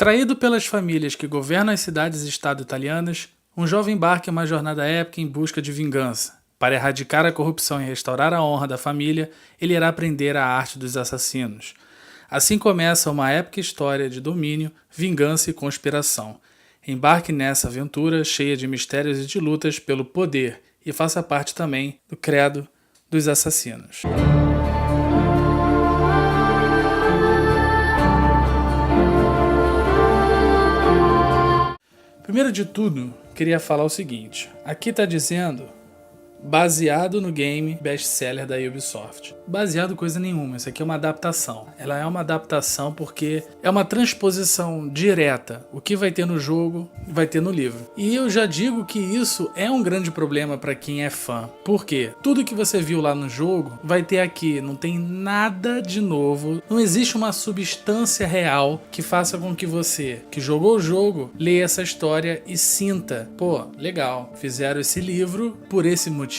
Traído pelas famílias que governam as cidades e estado italianas, um jovem embarca em uma jornada épica em busca de vingança. Para erradicar a corrupção e restaurar a honra da família, ele irá aprender a arte dos assassinos. Assim começa uma épica história de domínio, vingança e conspiração. Embarque nessa aventura cheia de mistérios e de lutas pelo poder e faça parte também do credo dos assassinos. Primeiro de tudo, queria falar o seguinte. Aqui está dizendo baseado no game best-seller da Ubisoft. Baseado coisa nenhuma, isso aqui é uma adaptação. Ela é uma adaptação porque é uma transposição direta. O que vai ter no jogo, vai ter no livro. E eu já digo que isso é um grande problema para quem é fã. Por quê? Tudo que você viu lá no jogo, vai ter aqui. Não tem nada de novo. Não existe uma substância real que faça com que você, que jogou o jogo, leia essa história e sinta. Pô, legal, fizeram esse livro por esse motivo.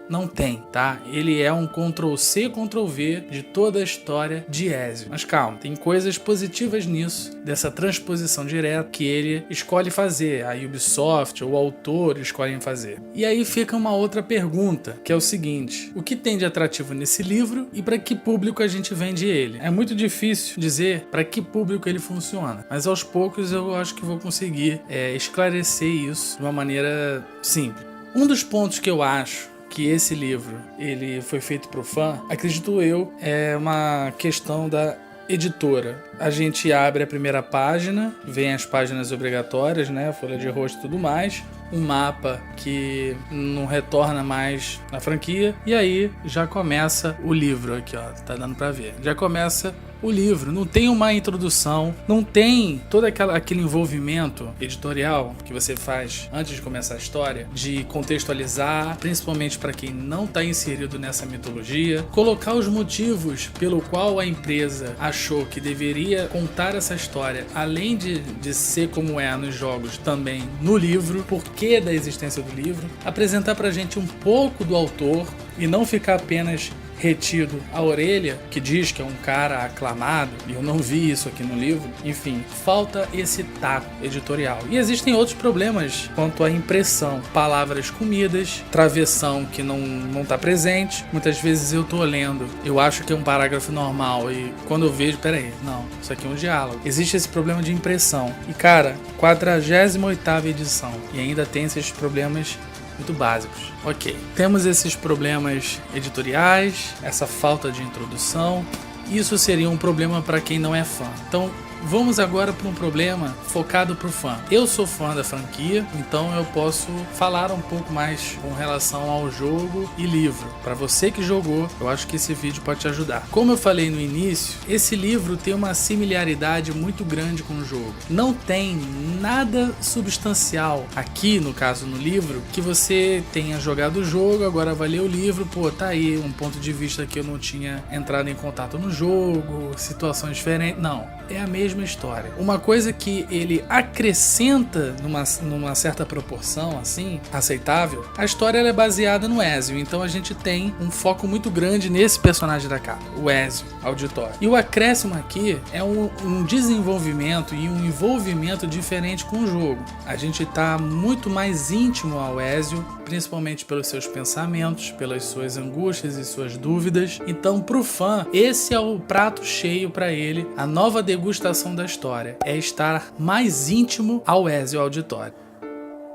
Não tem, tá? Ele é um Ctrl+C, Ctrl+V de toda a história de Ezio. Mas calma, tem coisas positivas nisso, dessa transposição direta que ele escolhe fazer, a Ubisoft ou o autor escolhem fazer. E aí fica uma outra pergunta, que é o seguinte: o que tem de atrativo nesse livro e para que público a gente vende ele? É muito difícil dizer para que público ele funciona, mas aos poucos eu acho que vou conseguir esclarecer isso de uma maneira simples. Um dos pontos que eu acho que esse livro ele foi feito para o fã, acredito eu, é uma questão da editora. A gente abre a primeira página, vem as páginas obrigatórias, né, folha de rosto e tudo mais, um mapa que não retorna mais na franquia, e aí já começa o livro aqui, ó, tá dando para ver. Já começa o livro, não tem uma introdução, não tem todo aquele envolvimento editorial que você faz antes de começar a história, de contextualizar, principalmente para quem não está inserido nessa mitologia, colocar os motivos pelo qual a empresa achou que deveria contar essa história, além de ser como é nos jogos, também no livro, porquê da existência do livro, apresentar pra gente um pouco do autor e não ficar apenas retido à orelha, que diz que é um cara aclamado, e eu não vi isso aqui no livro. Enfim, falta esse tato editorial. E existem outros problemas quanto à impressão, palavras comidas, travessão que não está presente. Muitas vezes eu tô lendo, eu acho que é um parágrafo normal, e quando eu vejo, peraí, não, isso aqui é um diálogo. Existe esse problema de impressão. E cara, 48ª edição, e ainda tem esses problemas muito básicos. Ok, temos esses problemas editoriais, essa falta de introdução. Isso seria um problema para quem não é fã. Então, vamos agora para um problema focado para o fã. Eu sou fã da franquia, então eu posso falar um pouco mais com relação ao jogo e livro. Para você que jogou, eu acho que esse vídeo pode te ajudar. Como eu falei no início, esse livro tem uma similaridade muito grande com o jogo. Não tem nada substancial aqui, no caso no livro, que você tenha jogado o jogo, agora vai ler o livro, pô, tá aí um ponto de vista que eu não tinha entrado em contato no jogo, situações diferentes. Não, é a mesma história. Uma coisa que ele acrescenta numa certa proporção, assim, aceitável, a história ela é baseada no Ezio, então a gente tem um foco muito grande nesse personagem da capa, o Ezio Auditore. E o acréscimo aqui é um desenvolvimento e um envolvimento diferente com o jogo. A gente tá muito mais íntimo ao Ezio, principalmente pelos seus pensamentos, pelas suas angústias e suas dúvidas. Então, pro fã, esse é o prato cheio para ele, a nova degustação da história, é estar mais íntimo ao Ezio Auditore.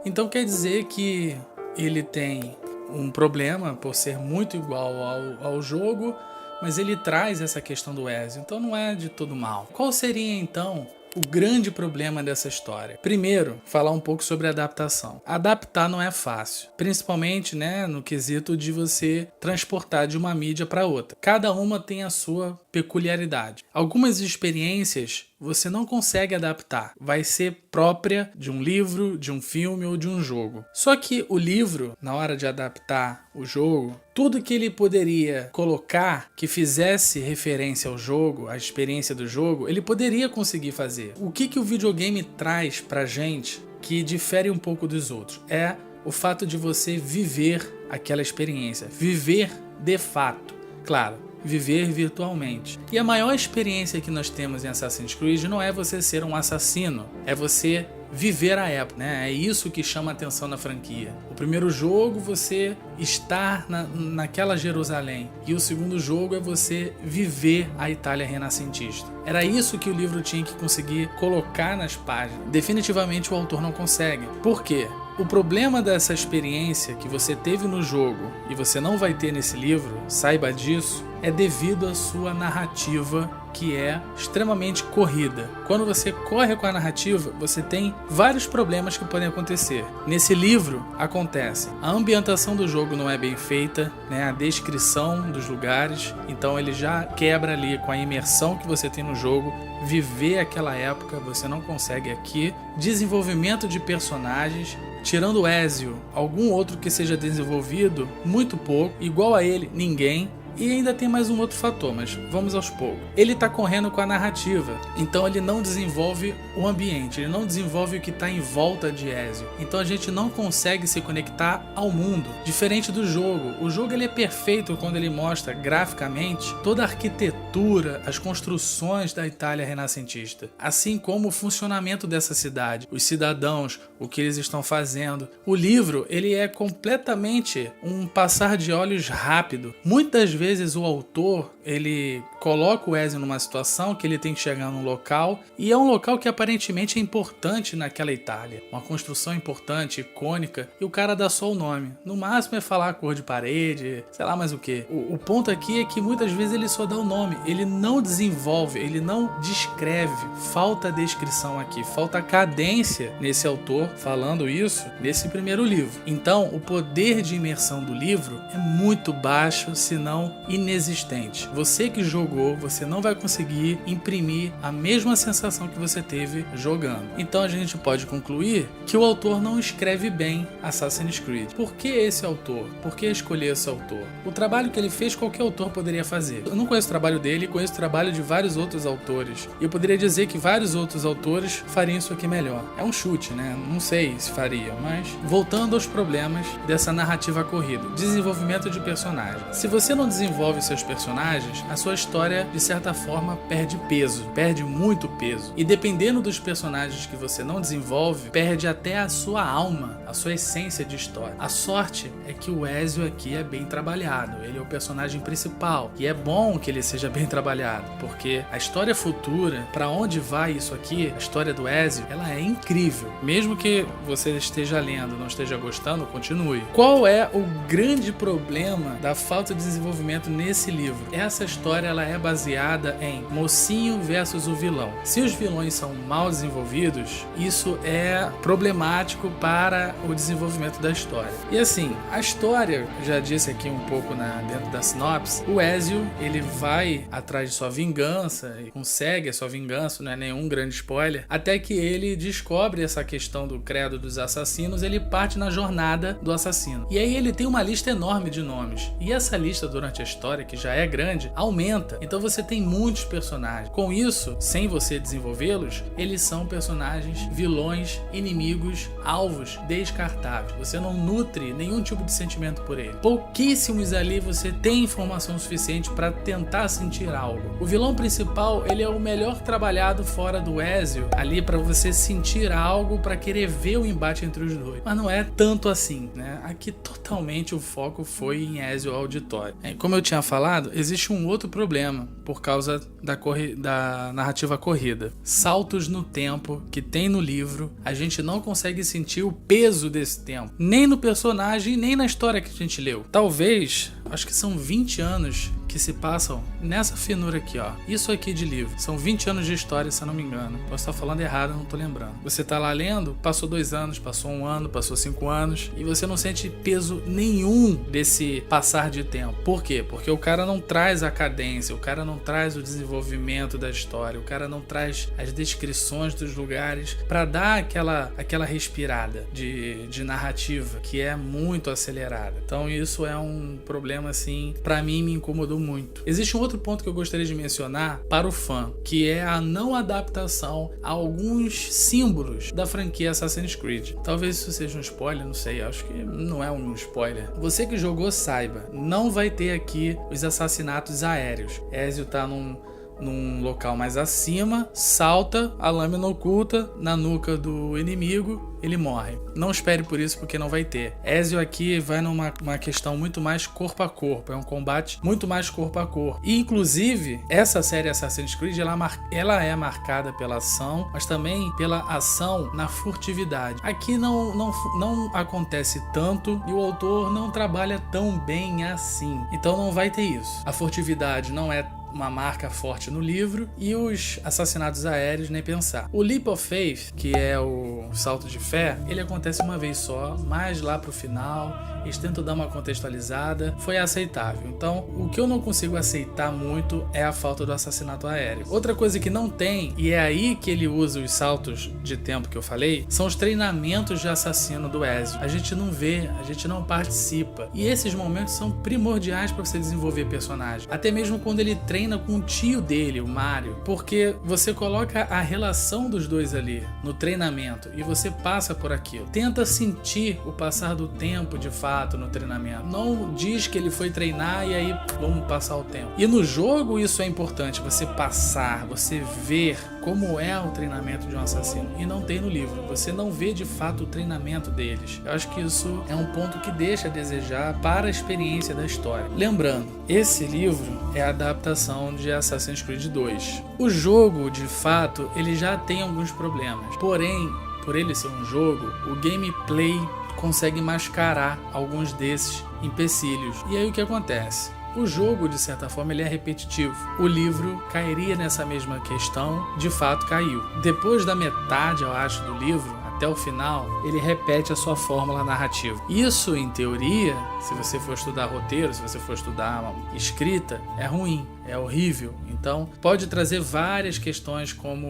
Então quer dizer que ele tem um problema por ser muito igual ao jogo, mas ele traz essa questão do Ezio, então não é de todo mal. Qual seria então o grande problema dessa história? Primeiro, falar um pouco sobre a adaptação. Adaptar não é fácil, principalmente, né, no quesito de você transportar de uma mídia para outra. Cada uma tem a sua peculiaridade. Algumas experiências você não consegue adaptar, vai ser própria de um livro, de um filme ou de um jogo. Só que o livro, na hora de adaptar o jogo, tudo que ele poderia colocar que fizesse referência ao jogo, à experiência do jogo, ele poderia conseguir fazer. O que o videogame traz pra gente que difere um pouco dos outros? É o fato de você viver aquela experiência, viver de fato. Claro, viver virtualmente. E a maior experiência que nós temos em Assassin's Creed não é você ser um assassino, é você viver a época, né? É isso que chama a atenção na franquia. O primeiro jogo você estar naquela Jerusalém, e o segundo jogo é você viver a Itália renascentista. Era isso que o livro tinha que conseguir colocar nas páginas. Definitivamente o autor não consegue. Por quê? O problema dessa experiência que você teve no jogo e você não vai ter nesse livro, saiba disso, é devido à sua narrativa, que é extremamente corrida. Quando você corre com a narrativa, você tem vários problemas que podem acontecer. Nesse livro, acontece. A ambientação do jogo não é bem feita, né? A descrição dos lugares, então ele já quebra ali com a imersão que você tem no jogo. Viver aquela época, você não consegue aqui. Desenvolvimento de personagens, tirando o Ezio, algum outro que seja desenvolvido, muito pouco. Igual a ele, ninguém. E ainda tem mais um outro fator, mas vamos aos poucos. Ele está correndo com a narrativa, então ele não desenvolve o ambiente, ele não desenvolve o que está em volta de Ezio. Então a gente não consegue se conectar ao mundo, diferente do jogo. O jogo ele é perfeito quando ele mostra graficamente toda a arquitetura, as construções da Itália renascentista, assim como o funcionamento dessa cidade, os cidadãos, o que eles estão fazendo. O livro ele é completamente um passar de olhos rápido. Muitas vezes o autor ele coloca o Ezio numa situação que ele tem que chegar num local, e é um local que aparentemente é importante naquela Itália, uma construção importante, icônica, e o cara dá só o nome. No máximo é falar a cor de parede, sei lá mais o que. O ponto aqui é que muitas vezes ele só dá o nome, ele não desenvolve, ele não descreve. Falta descrição aqui, falta cadência nesse autor falando isso nesse primeiro livro. Então o poder de imersão do livro é muito baixo, se não inexistente. Você que jogou, você não vai conseguir imprimir a mesma sensação que você teve jogando. Então a gente pode concluir que o autor não escreve bem Assassin's Creed. Por que esse autor? Por que escolher esse autor? O trabalho que ele fez, qualquer autor poderia fazer. Eu não conheço o trabalho dele, conheço o trabalho de vários outros autores. E eu poderia dizer que vários outros autores fariam isso aqui melhor. É um chute, né? Não sei se faria, mas voltando aos problemas dessa narrativa corrida. Desenvolvimento de personagem. Se você não desenvolve seus personagens, a sua história, de certa forma, perde peso, perde muito peso. E dependendo dos personagens que você não desenvolve, perde até a sua alma, a sua essência de história. A sorte é que o Ezio aqui é bem trabalhado, ele é o personagem principal, e é bom que ele seja bem trabalhado, porque a história futura, para onde vai isso aqui, a história do Ezio, ela é incrível. Mesmo que você esteja lendo, não esteja gostando, continue. Qual é o grande problema da falta de desenvolvimento nesse livro? Essa história ela é baseada em mocinho versus o vilão. Se os vilões são mal desenvolvidos, isso é problemático para o desenvolvimento da história. E assim, a história, já disse aqui um pouco dentro da sinopse, o Ezio ele vai atrás de sua vingança e consegue a sua vingança, não é nenhum grande spoiler, até que ele descobre essa questão do credo dos assassinos, ele parte na jornada do assassino. E aí ele tem uma lista enorme de nomes, e essa lista durante a história, que já é grande, aumenta. Então você tem muitos personagens. Com isso, sem você desenvolvê-los, eles são personagens, vilões, inimigos, alvos descartáveis. Você não nutre nenhum tipo de sentimento por ele. Pouquíssimos ali você tem informação suficiente para tentar sentir algo. O vilão principal, ele é o melhor trabalhado fora do Ezio, ali para você sentir algo, para querer ver o embate entre os dois. Mas não é tanto assim, né? Aqui totalmente o foco foi em Ezio Auditore. Como eu tinha falado, existe um outro problema por causa da narrativa corrida. Saltos no tempo que tem no livro, a gente não consegue sentir o peso desse tempo, nem no personagem, nem na história que a gente leu. Talvez, acho que são 20 anos que se passam nessa finura aqui, ó. Isso aqui de livro. São 20 anos de história, se eu não me engano. Posso estar falando errado, não tô lembrando. Você tá lá lendo, passou 2 anos, passou 1 ano, passou 5 anos, e você não sente peso nenhum desse passar de tempo. Por quê? Porque o cara não traz a cadência, o cara não traz o desenvolvimento da história, o cara não traz as descrições dos lugares para dar aquela respirada de narrativa que é muito acelerada. Então isso é um problema, assim, para mim me incomodou muito. Existe um outro ponto que eu gostaria de mencionar para o fã, que é a não adaptação a alguns símbolos da franquia Assassin's Creed. Talvez isso seja um spoiler, não sei, acho que não é um spoiler. Você que jogou saiba, não vai ter aqui os assassinatos aéreos. Ezio tá num local mais acima, salta, a lâmina oculta na nuca do inimigo, ele morre. Não espere por isso, porque não vai ter. Ezio aqui vai numa questão muito mais corpo a corpo, é um combate muito mais corpo a corpo. E inclusive, essa série Assassin's Creed, ela é marcada pela ação, mas também pela ação na furtividade. Aqui não acontece tanto e o autor não trabalha tão bem assim. Então não vai ter isso. A furtividade não é uma marca forte no livro, e os assassinatos aéreos nem pensar. O Leap of Faith, que é o salto de fé, ele acontece uma vez só, mas lá pro final eles tentam dar uma contextualizada, foi aceitável. Então, o que eu não consigo aceitar muito é a falta do assassinato aéreo. Outra coisa que não tem, e é aí que ele usa os saltos de tempo que eu falei, são os treinamentos de assassino do Ezio. A gente não vê, a gente não participa. E esses momentos são primordiais para você desenvolver personagem. Até mesmo quando ele treina com o tio dele, o Mario, porque você coloca a relação dos dois ali no treinamento e você passa por aquilo. Tenta sentir o passar do tempo de fato no treinamento. Não diz que ele foi treinar e aí vamos passar o tempo. E no jogo isso é importante, você passar, você ver como é o treinamento de um assassino. E não tem no livro. Você não vê de fato o treinamento deles. Eu acho que isso é um ponto que deixa a desejar para a experiência da história. Lembrando, esse livro é a adaptação de Assassin's Creed 2. O jogo, de fato, ele já tem alguns problemas. Porém, por ele ser um jogo, o gameplay consegue mascarar alguns desses empecilhos. E aí o que acontece? O jogo, de certa forma, ele é repetitivo. O livro cairia nessa mesma questão, de fato caiu. Depois da metade, eu acho, do livro, até o final, ele repete a sua fórmula narrativa. Isso, em teoria, se você for estudar roteiro, se você for estudar escrita, é ruim, é horrível. Então, pode trazer várias questões, como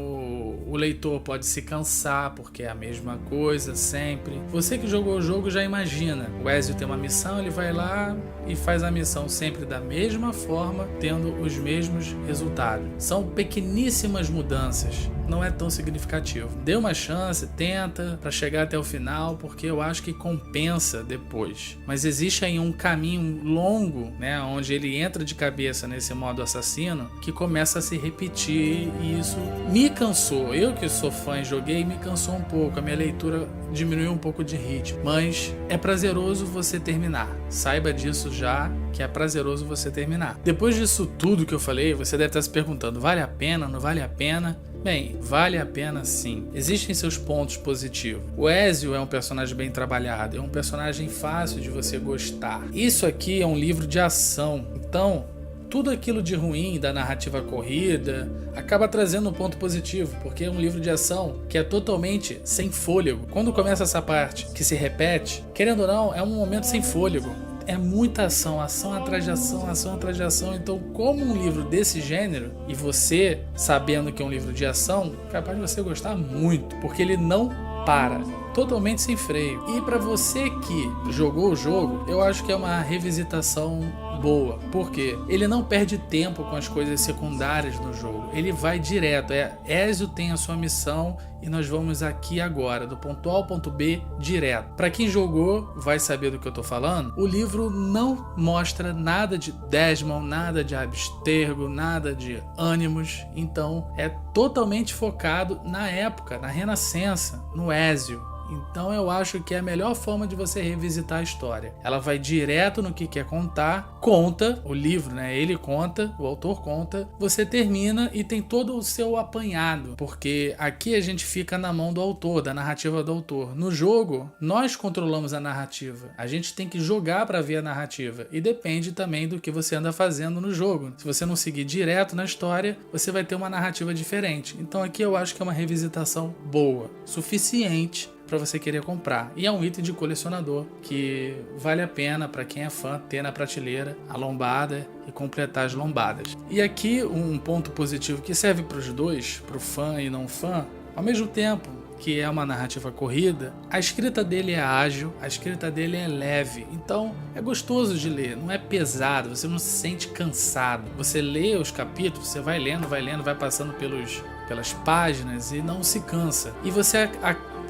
o leitor pode se cansar, porque é a mesma coisa sempre. Você que jogou o jogo já imagina. O Ezio tem uma missão, ele vai lá e faz a missão sempre da mesma forma, tendo os mesmos resultados. São pequeníssimas mudanças. Não é tão significativo. Dê uma chance, tenta para chegar até o final, porque eu acho que compensa depois. Mas existe aí um caminho longo, né, onde ele entra de cabeça nesse modo assassino, que começa a se repetir, e isso me cansou. Eu que sou fã e joguei, me cansou um pouco. A minha leitura diminuiu um pouco de ritmo. Mas é prazeroso você terminar. Saiba disso já, que é prazeroso você terminar. Depois disso tudo que eu falei, você deve estar se perguntando, vale a pena, não vale a pena? Bem, vale a pena sim. Existem seus pontos positivos. O Ezio é um personagem bem trabalhado, é um personagem fácil de você gostar. Isso aqui é um livro de ação, então tudo aquilo de ruim da narrativa corrida acaba trazendo um ponto positivo, porque é um livro de ação que é totalmente sem fôlego. Quando começa essa parte que se repete, querendo ou não, é um momento sem fôlego. É muita ação, ação atrás de ação, ação atrás de ação. Então, como um livro desse gênero, e você sabendo que é um livro de ação, é capaz de você gostar muito, porque ele não para, totalmente sem freio. E para você que jogou o jogo, eu acho que é uma revisitação boa, porque ele não perde tempo com as coisas secundárias no jogo, ele vai direto. Ezio tem a sua missão e nós vamos aqui agora, do ponto A ao ponto B, direto. Para quem jogou, vai saber do que eu tô falando. O livro não mostra nada de Desmond, nada de Abstergo, nada de Animus, então é totalmente focado na época, na Renascença, no Ezio. Então eu acho que é a melhor forma de você revisitar a história. Ela vai direto no que quer contar, conta, o livro, né? Ele conta, o autor conta, você termina e tem todo o seu apanhado, porque aqui a gente fica na mão do autor, da narrativa do autor. No jogo, nós controlamos a narrativa. A gente tem que jogar para ver a narrativa e depende também do que você anda fazendo no jogo. Se você não seguir direto na história, você vai ter uma narrativa diferente. Então aqui eu acho que é uma revisitação boa, suficiente para você querer comprar. E é um item de colecionador que vale a pena para quem é fã ter na prateleira a lombada e completar as lombadas. E aqui um ponto positivo que serve para os dois, para o fã e não fã, Ao mesmo tempo que é uma narrativa corrida, a escrita dele é ágil, a escrita dele é leve, então é gostoso de ler, não é pesado, você não se sente cansado. Você lê os capítulos, você vai lendo, vai passando pelas páginas e não se cansa. E você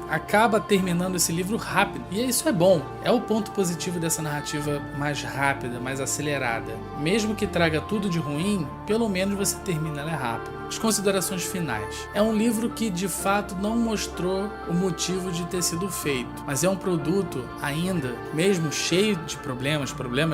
acaba terminando esse livro rápido. E isso é bom. É o ponto positivo dessa narrativa mais rápida, mais acelerada. Mesmo que traga tudo de ruim, pelo menos você termina ela rápido. As considerações finais. É um livro que de fato não mostrou o motivo de ter sido feito, mas é um produto ainda, mesmo cheio de problemas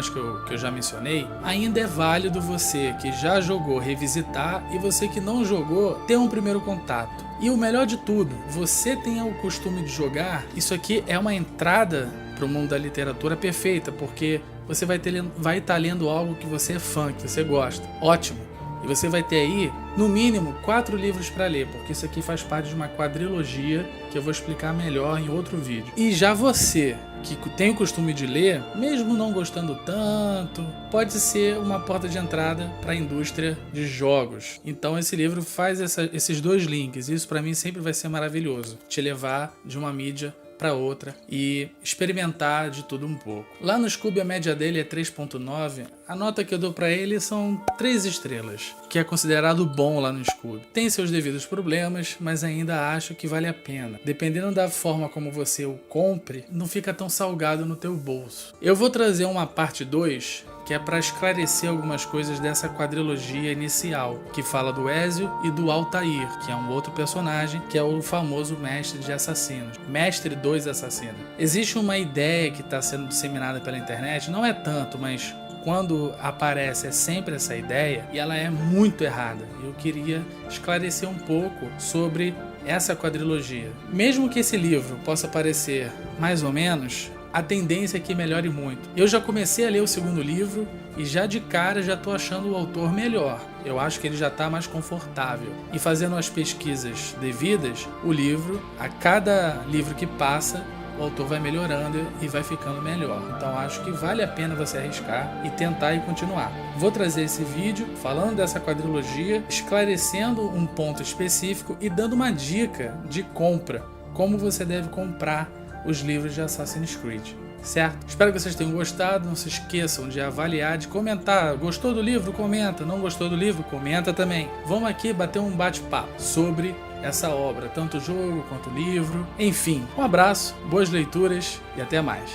que eu já mencionei, ainda é válido você que já jogou revisitar e você que não jogou ter um primeiro contato. E o melhor de tudo, você tenha o costume de jogar, isso aqui é uma entrada para o mundo da literatura perfeita, porque você vai estar lendo algo que você é fã, que você gosta. Ótimo! E você vai ter aí, no mínimo, 4 livros para ler, porque isso aqui faz parte de uma quadrilogia que eu vou explicar melhor em outro vídeo. E já você, que tem o costume de ler, mesmo não gostando tanto, pode ser uma porta de entrada para a indústria de jogos. Então esse livro faz esses 2 links, isso para mim sempre vai ser maravilhoso, te levar de uma mídia para outra e experimentar de tudo um pouco. Lá no Scooby a média dele é 3.9, a nota que eu dou para ele são 3 estrelas, que é considerado bom lá no Scooby. Tem seus devidos problemas, mas ainda acho que vale a pena. Dependendo da forma como você o compre, não fica tão salgado no teu bolso. Eu vou trazer uma parte 2, que é para esclarecer algumas coisas dessa quadrilogia inicial, que fala do Ezio e do Altair, que é um outro personagem, que é o famoso mestre de assassinos, mestre dos assassinos. Existe uma ideia que está sendo disseminada pela internet, não é tanto, mas quando aparece é sempre essa ideia, e ela é muito errada. Eu queria esclarecer um pouco sobre essa quadrilogia. Mesmo que esse livro possa parecer mais ou menos, a tendência é que melhore muito. Eu já comecei a ler o segundo livro e já de cara já estou achando o autor melhor. Eu acho que ele já está mais confortável. E fazendo as pesquisas devidas, o livro, a cada livro que passa, o autor vai melhorando e vai ficando melhor. Então acho que vale a pena você arriscar e tentar e continuar. Vou trazer esse vídeo falando dessa quadrilogia, esclarecendo um ponto específico e dando uma dica de compra. Como você deve comprar os livros de Assassin's Creed, certo? Espero que vocês tenham gostado, não se esqueçam de avaliar, de comentar. Gostou do livro? Comenta. Não gostou do livro? Comenta também. Vamos aqui bater um bate-papo sobre essa obra, tanto o jogo quanto o livro. Enfim, um abraço, boas leituras e até mais.